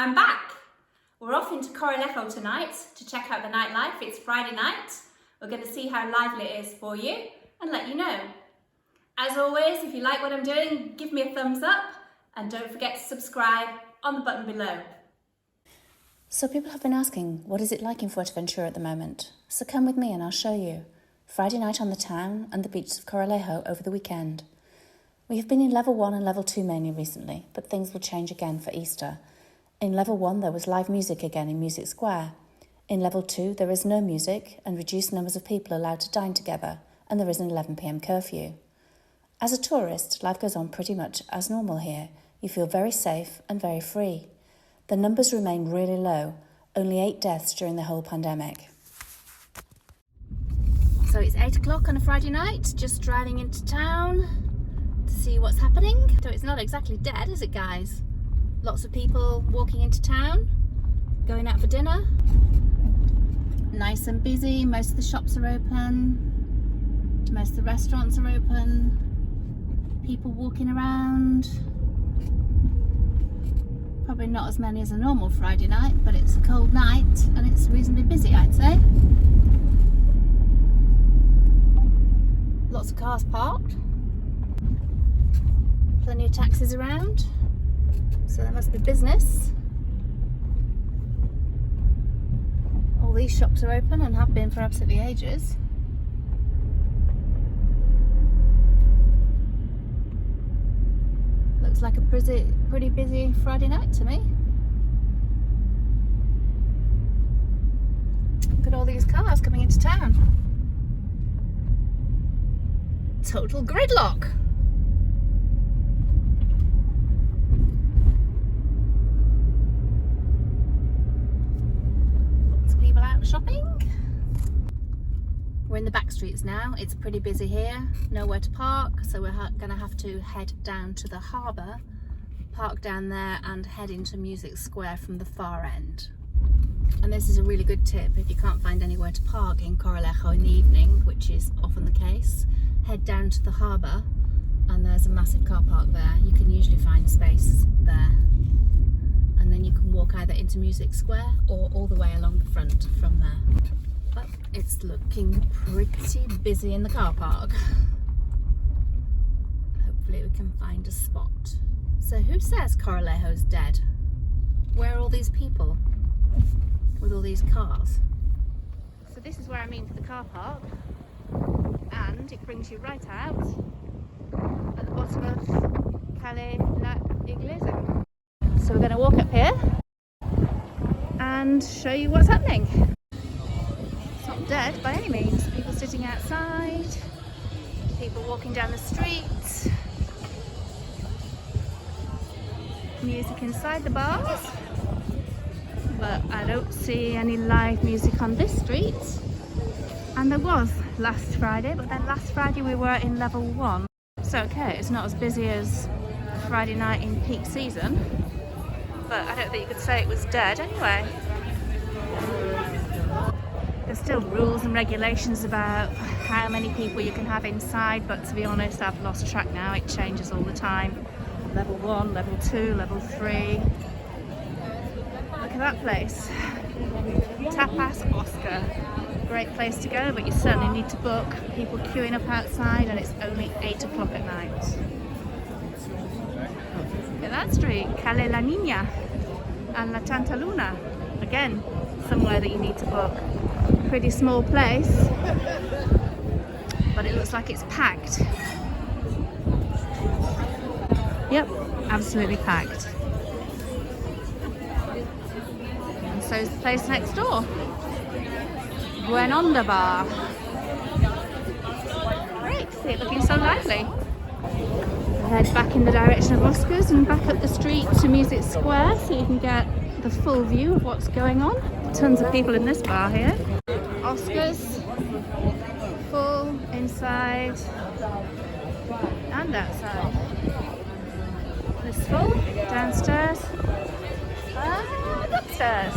I'm back. We're off into Corralejo tonight to check out the nightlife. It's Friday night. We're going to see how lively it is for you and let you know. As always, if you like what I'm doing, give me a thumbs up and don't forget to subscribe on the button below. So people have been asking, what is it like in Fuerteventura at the moment? So come with me and I'll show you. Friday night on the town and the beaches of Corralejo over the weekend. We have been in level 1 and level 2 mainly recently, but things will change again for Easter. In level 1 there was live music again in Music Square. In level 2 there is no music and reduced numbers of people allowed to dine together, and there is an 11 p.m. curfew. As a tourist, life goes on pretty much as normal here. You feel very safe and very free. The numbers remain really low, only 8 deaths during the whole pandemic. So it's 8 o'clock on a Friday night, just driving into town to see what's happening. So it's not exactly dead, is it, guys? Lots of people walking into town, going out for dinner. Nice and busy, most of the shops are open, most of the restaurants are open, people walking around. Probably not as many as a normal Friday night, but it's a cold night and it's reasonably busy, I'd say. Lots of cars parked, plenty of taxis around. So there must be business. All these shops are open and have been for absolutely ages. Looks like a pretty busy Friday night to me. Look at all these cars coming into town. Total gridlock. Shopping. We're in the back streets now. It's pretty busy here, nowhere to park, so we're gonna have to head down to the harbour, park down there and head into Music Square from the far end. And this is a really good tip: if you can't find anywhere to park in Corralejo in the evening, which is often the case, head down to the harbour and there's a massive car park there. You can usually find space there. And then you can walk either into Music Square or all the way along the front from there. But it's looking pretty busy in the car park. Hopefully we can find a spot. So who says Corralejo's dead? Where are all these people with all these cars? So this is where I mean for the car park, and it brings you right out at the bottom of Calle La Iglesia. So we're going to walk up here and show you what's happening. It's not dead by any means. People sitting outside, people walking down the street, music inside the bars, but I don't see any live music on this street. And there was last Friday, but then last Friday we were in level 1. So okay, it's not as busy as Friday night in peak season, but I don't think you could say it was dead anyway. There's still rules and regulations about how many people you can have inside, but to be honest, I've lost track now. It changes all the time. Level 1, level 2, level 3. Look at that place. Tapas Oscar. Great place to go, but you certainly need to book. People queuing up outside and it's only 8 o'clock at night. Look at that street, Calle La Niña and La Tanta Luna. Again, somewhere that you need to book. Pretty small place, but it looks like it's packed. Yep, absolutely packed. And so is the place next door. Buen Onda Bar. Great, see it looking so lively. Head back in the direction of Oscar's and back up the street to Music Square so you can get the full view of what's going on. Tons of people in this bar here. Oscar's, full inside and outside. This full, downstairs and upstairs.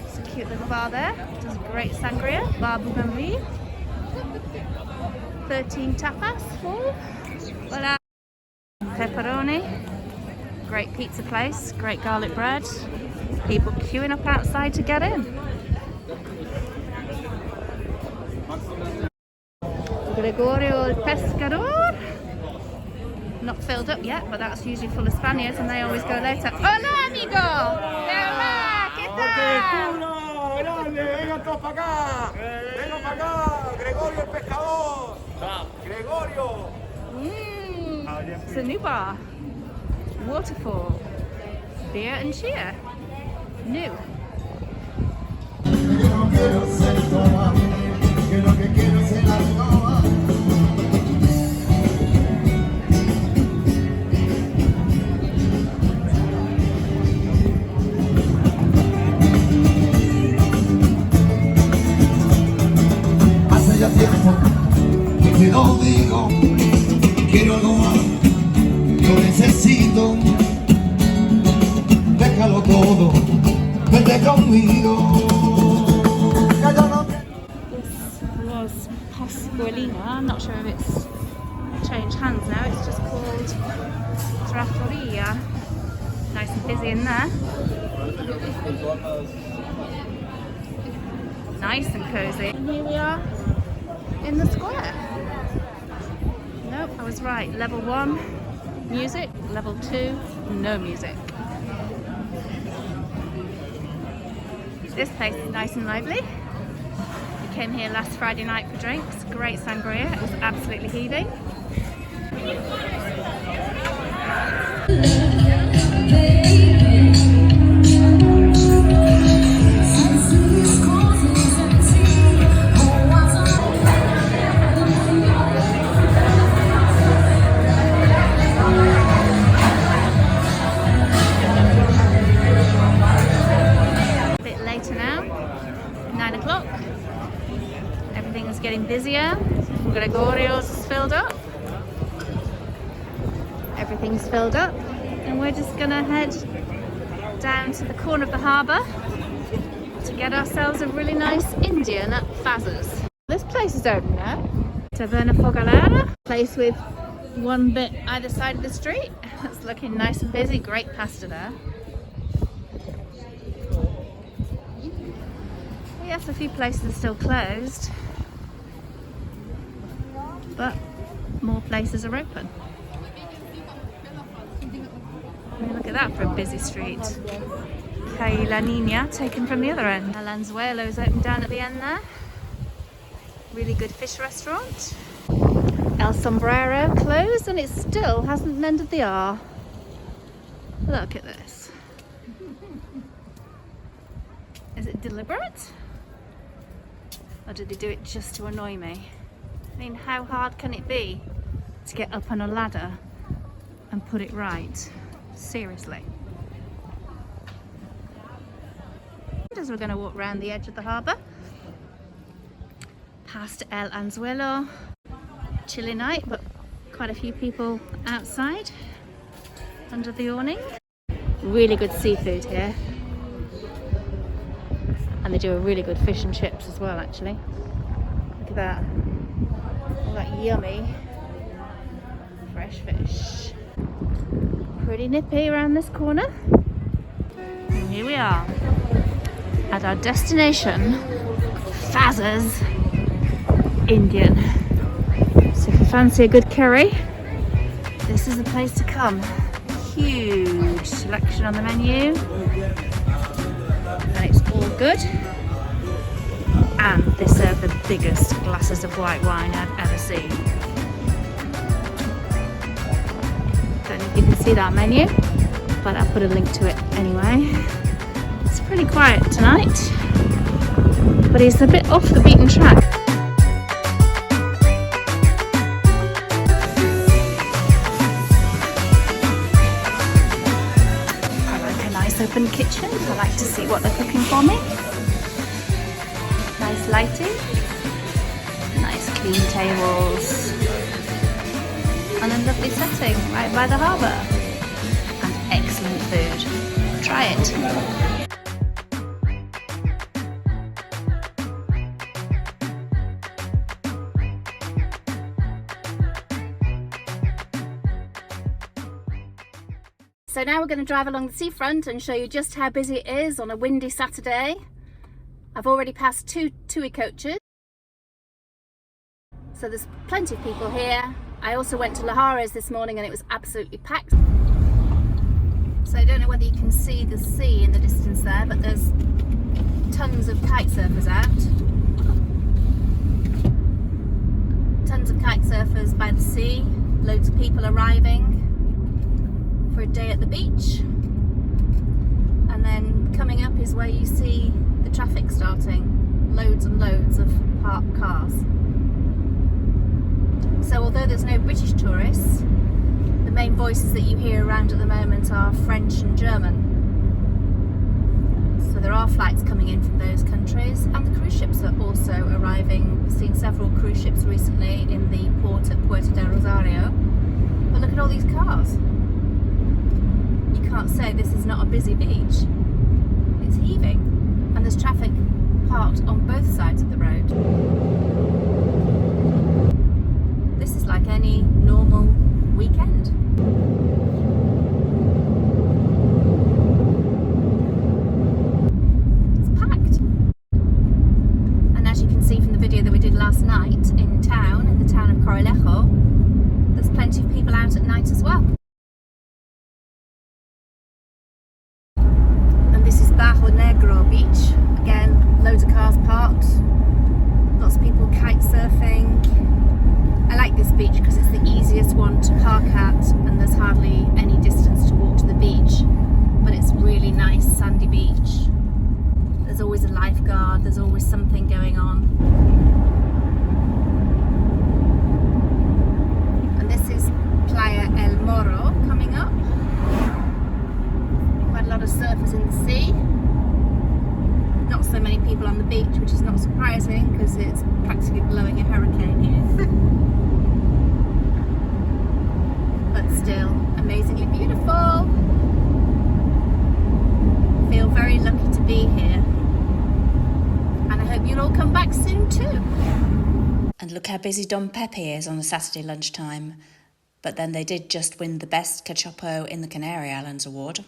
It's a cute little bar there. Does great sangria, Bar Bougainville. 13 tapas full. Voila. Pepperoni. great pizza place, great garlic bread. People queuing up outside to get in. Gregorio el Pescador. Not filled up yet, but that's usually full of Spaniards and they always go later. Hola, amigo! Hola, ¿qué tal? ¡Grande! ¡Vengan todos para acá! ¡Vengan para acá! ¡Gregorio el Pescador! ¡Gregorio! It's a new bar. Waterfall. Beer and cheer. New. Hace ya tiempo que lo digo, quiero algo más, yo necesito, déjalo todo, vete conmigo. This was Pascualina. I'm not sure if it's changed hands now. It's just called Trattoria. Nice and busy in there. Nice and cosy. And here we are in the square. Nope, I was right. Level 1, music. Level 2, no music. This place is nice and lively. We came here last Friday night for drinks. Great sangria. It was absolutely heaving. Getting busier. Gregorio's is filled up. Everything's filled up, and we're just gonna head down to the corner of the harbour to get ourselves a really nice Indian at Faz's. This place is open now. Taverna Fogalera, place with one bit either side of the street. It's looking nice and busy. Great pasta there. Yes, a few places are still closed, but more places are open. Look at that for a busy street. Calle La Niña taken from the other end. El Anzuelo's open down at the end there. Really good fish restaurant. El Sombrero closed and it still hasn't mended the R. Look at this. Is it deliberate? Or did they do it just to annoy me? I mean, how hard can it be to get up on a ladder and put it right? Seriously. As we're going to walk around the edge of the harbour, past El Anzuelo. Chilly night, but quite a few people outside under the awning. Really good seafood here. And they do a really good fish and chips as well, actually. Look at that. All that yummy fresh fish. Pretty nippy around this corner. And here we are at our destination, Faz's Indian. So if you fancy a good curry, this is the place to come. Huge selection on the menu. And it's all good. And they serve the biggest glasses of white wine I've ever seen. Don't know if you can see that menu, but I'll put a link to it anyway. It's pretty quiet tonight, but it's a bit off the beaten track. I like a nice open kitchen. I like to see what they're cooking for me. Nice lighting, nice clean tables, and a lovely setting right by the harbour. And excellent food. Try it. So now we're going to drive along the seafront and show you just how busy it is on a windy Saturday. I've already passed two TUI coaches, so there's plenty of people here. I also went to Lahares this morning and it was absolutely packed. So I don't know whether you can see the sea in the distance there, but there's tons of kite surfers out. Tons of kite surfers by the sea, loads of people arriving for a day at the beach. And then coming up is where you see the traffic starting, loads and loads of parked cars. So although there's no British tourists, the main voices that you hear around at the moment are French and German. So there are flights coming in from those countries, and the cruise ships are also arriving. We've seen several cruise ships recently in the port at Puerto del Rosario. But look at all these cars. You can't say this is not a busy beach. It's heaving, and there's traffic parked on both sides of the road. This is like any normal weekend. It's packed. And as you can see from the video that we did last night in the town of Corralejo, there's plenty of people out at night as well. And this is Bajo Negro Beach. Again, loads of cars parked, lots of people kite surfing. I like this beach because it's the easiest one to park at and there's hardly any distance to walk to the beach, but it's really nice sandy beach. There's always a lifeguard, there's always something going on. And this is Playa El Morro coming up. Quite a lot of surfers in the sea. Not so many people on the beach, which is not surprising because it's practically blowing a hurricane here. But still amazingly beautiful. Feel very lucky to be here, and I hope you'll all come back soon too. And look how busy Don Pepe is on a Saturday lunchtime. But then they did just win the Best Cachopo in the Canary Islands award.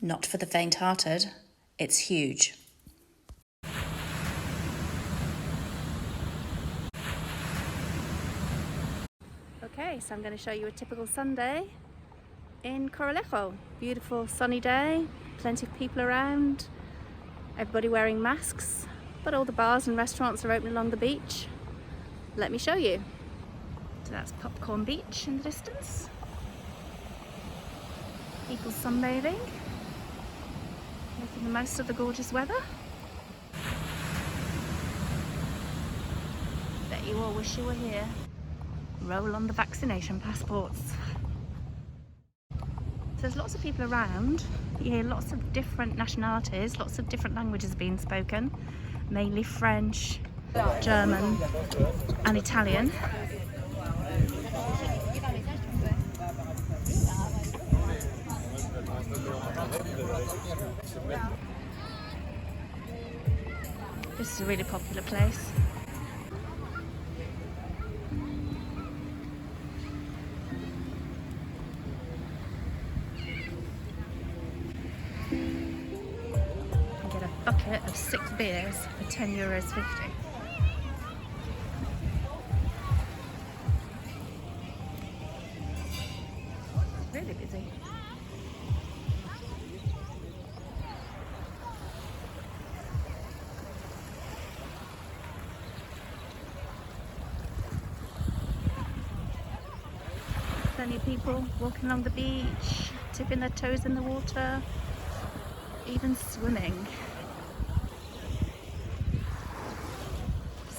Not for the faint-hearted. It's huge. Okay, so I'm going to show you a typical Sunday in Corralejo. Beautiful sunny day, plenty of people around, everybody wearing masks, but all the bars and restaurants are open along the beach. Let me show you. So that's Popcorn Beach in the distance. People sunbathing, making the most of the gorgeous weather. Bet you all wish you were here. Roll on the vaccination passports. So there's lots of people around. You hear lots of different nationalities, lots of different languages being spoken, mainly French, German and Italian. This is a really popular place. Bucket of 6 beers for €10.50. Really busy. Plenty of people walking along the beach, tipping their toes in the water, even swimming.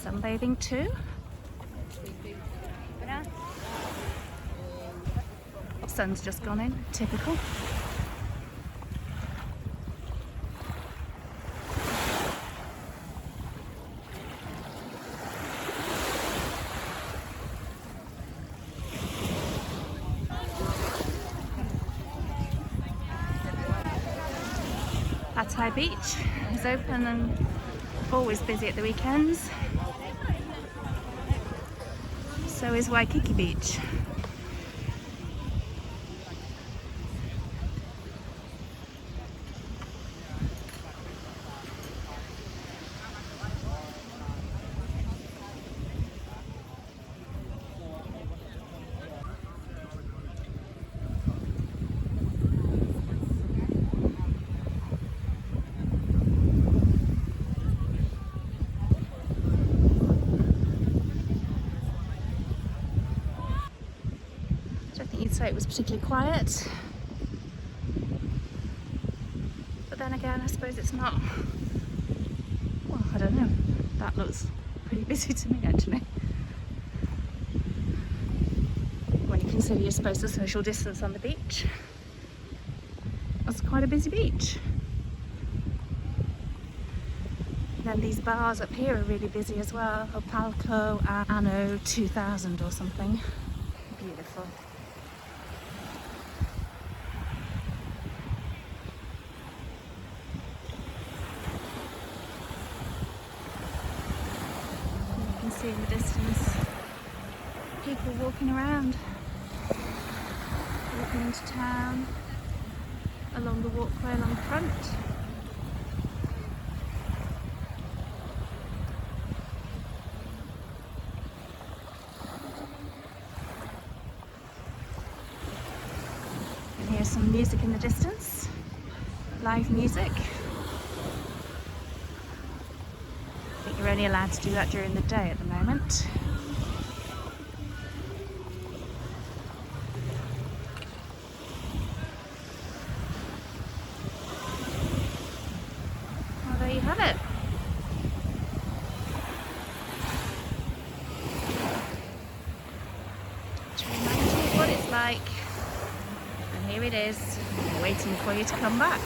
Sunbathing too. Sun's just gone in, typical. Atay Beach is open and always busy at the weekends. So is Waikiki Beach. say it was particularly quiet. But then again, I suppose it's not. Well, I don't know. That looks pretty busy to me, actually. When you consider you're supposed to social distance on the beach, that's quite a busy beach. And then these bars up here are really busy as well. Opalco and Anno 2000 or something. Beautiful. You can see in the distance people walking around, walking into town along the walkway along the front. You can hear some music in the distance, live music. I think you're only allowed to do that during the day at the moment. Well, there you have it. To remind you what it's like. And here it is, waiting for you to come back.